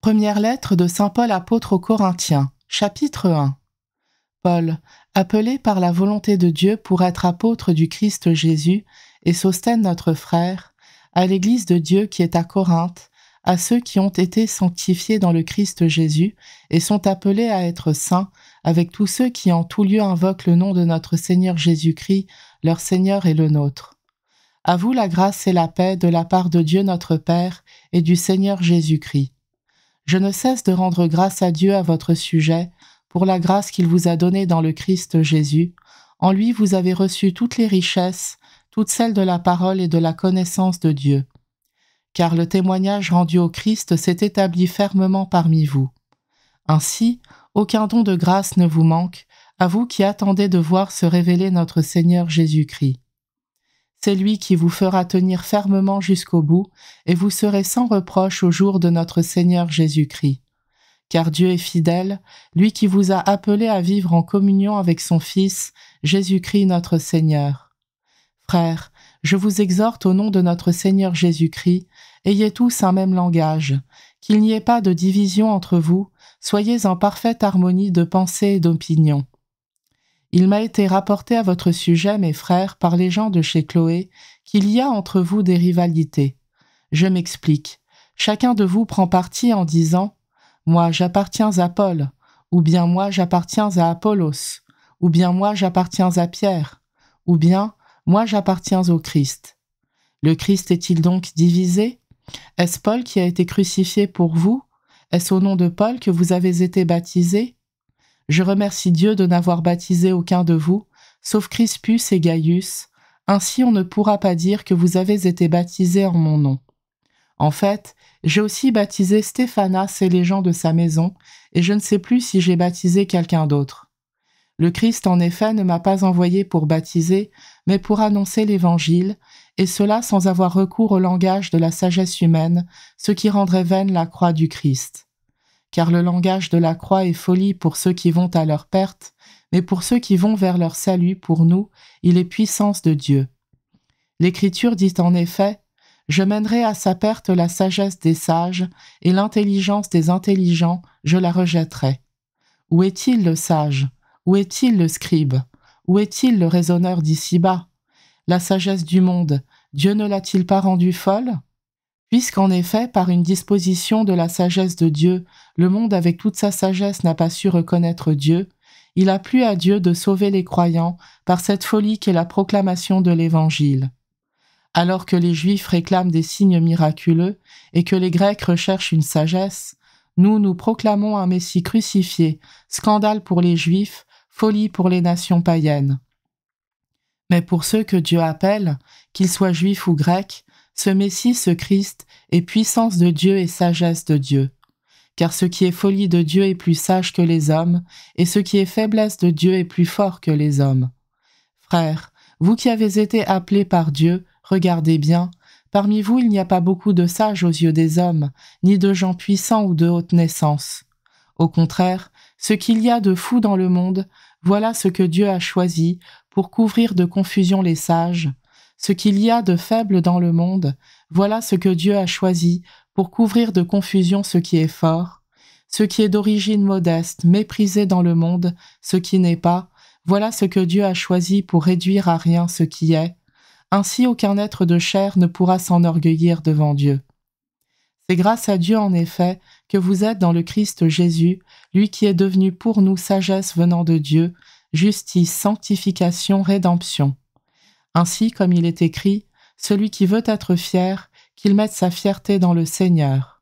Première lettre de saint Paul apôtre aux Corinthiens, chapitre 1. Paul, appelé par la volonté de Dieu pour être apôtre du Christ Jésus, et Sosthène notre frère, à l'Église de Dieu qui est à Corinthe, à ceux qui ont été sanctifiés dans le Christ Jésus et sont appelés à être saints, avec tous ceux qui en tout lieu invoquent le nom de notre Seigneur Jésus-Christ, leur Seigneur et le nôtre. À vous la grâce et la paix de la part de Dieu notre Père et du Seigneur Jésus-Christ. Je ne cesse de rendre grâce à Dieu à votre sujet, pour la grâce qu'il vous a donnée dans le Christ Jésus. En lui vous avez reçu toutes les richesses, toutes celles de la parole et de la connaissance de Dieu. Car le témoignage rendu au Christ s'est établi fermement parmi vous. Ainsi, aucun don de grâce ne vous manque, à vous qui attendez de voir se révéler notre Seigneur Jésus-Christ. C'est lui qui vous fera tenir fermement jusqu'au bout, et vous serez sans reproche au jour de notre Seigneur Jésus-Christ. Car Dieu est fidèle, lui qui vous a appelé à vivre en communion avec son Fils, Jésus-Christ notre Seigneur. Frères, je vous exhorte au nom de notre Seigneur Jésus-Christ, ayez tous un même langage, qu'il n'y ait pas de division entre vous, soyez en parfaite harmonie de pensée et d'opinion. Il m'a été rapporté à votre sujet, mes frères, par les gens de chez Chloé, qu'il y a entre vous des rivalités. Je m'explique. Chacun de vous prend parti en disant « Moi j'appartiens à Paul » ou bien « Moi j'appartiens à Apollos » ou bien « Moi j'appartiens à Pierre » ou bien « Moi j'appartiens au Christ ». Le Christ est-il donc divisé? Est-ce Paul qui a été crucifié pour vous? Est-ce au nom de Paul que vous avez été baptisés? Je remercie Dieu de n'avoir baptisé aucun de vous, sauf Crispus et Gaius, ainsi on ne pourra pas dire que vous avez été baptisés en mon nom. En fait, j'ai aussi baptisé Stéphanas et les gens de sa maison, et je ne sais plus si j'ai baptisé quelqu'un d'autre. Le Christ en effet ne m'a pas envoyé pour baptiser, mais pour annoncer l'Évangile, et cela sans avoir recours au langage de la sagesse humaine, ce qui rendrait vaine la croix du Christ. Car le langage de la croix est folie pour ceux qui vont à leur perte, mais pour ceux qui vont vers leur salut, pour nous, il est puissance de Dieu. L'Écriture dit en effet « Je mènerai à sa perte la sagesse des sages, et l'intelligence des intelligents, je la rejetterai. » Où est-il le sage? Où est-il le scribe? Où est-il le raisonneur d'ici-bas? La sagesse du monde, Dieu ne l'a-t-il pas rendue folle? Puisqu'en effet, par une disposition de la sagesse de Dieu, le monde avec toute sa sagesse n'a pas su reconnaître Dieu, il a plu à Dieu de sauver les croyants par cette folie qu'est la proclamation de l'Évangile. Alors que les Juifs réclament des signes miraculeux et que les Grecs recherchent une sagesse, nous proclamons un Messie crucifié, scandale pour les Juifs, folie pour les nations païennes. Mais pour ceux que Dieu appelle, qu'ils soient Juifs ou Grecs, ce Messie, ce Christ, est puissance de Dieu et sagesse de Dieu. Car ce qui est folie de Dieu est plus sage que les hommes, et ce qui est faiblesse de Dieu est plus fort que les hommes. Frères, vous qui avez été appelés par Dieu, regardez bien, parmi vous il n'y a pas beaucoup de sages aux yeux des hommes, ni de gens puissants ou de haute naissance. Au contraire, ce qu'il y a de fou dans le monde, voilà ce que Dieu a choisi pour couvrir de confusion les sages. Ce qu'il y a de faible dans le monde, voilà ce que Dieu a choisi pour couvrir de confusion ce qui est fort. Ce qui est d'origine modeste, méprisé dans le monde, ce qui n'est pas, voilà ce que Dieu a choisi pour réduire à rien ce qui est. Ainsi aucun être de chair ne pourra s'enorgueillir devant Dieu. C'est grâce à Dieu en effet que vous êtes dans le Christ Jésus, lui qui est devenu pour nous sagesse venant de Dieu, justice, sanctification, rédemption. Ainsi, comme il est écrit, celui qui veut être fier, qu'il mette sa fierté dans le Seigneur.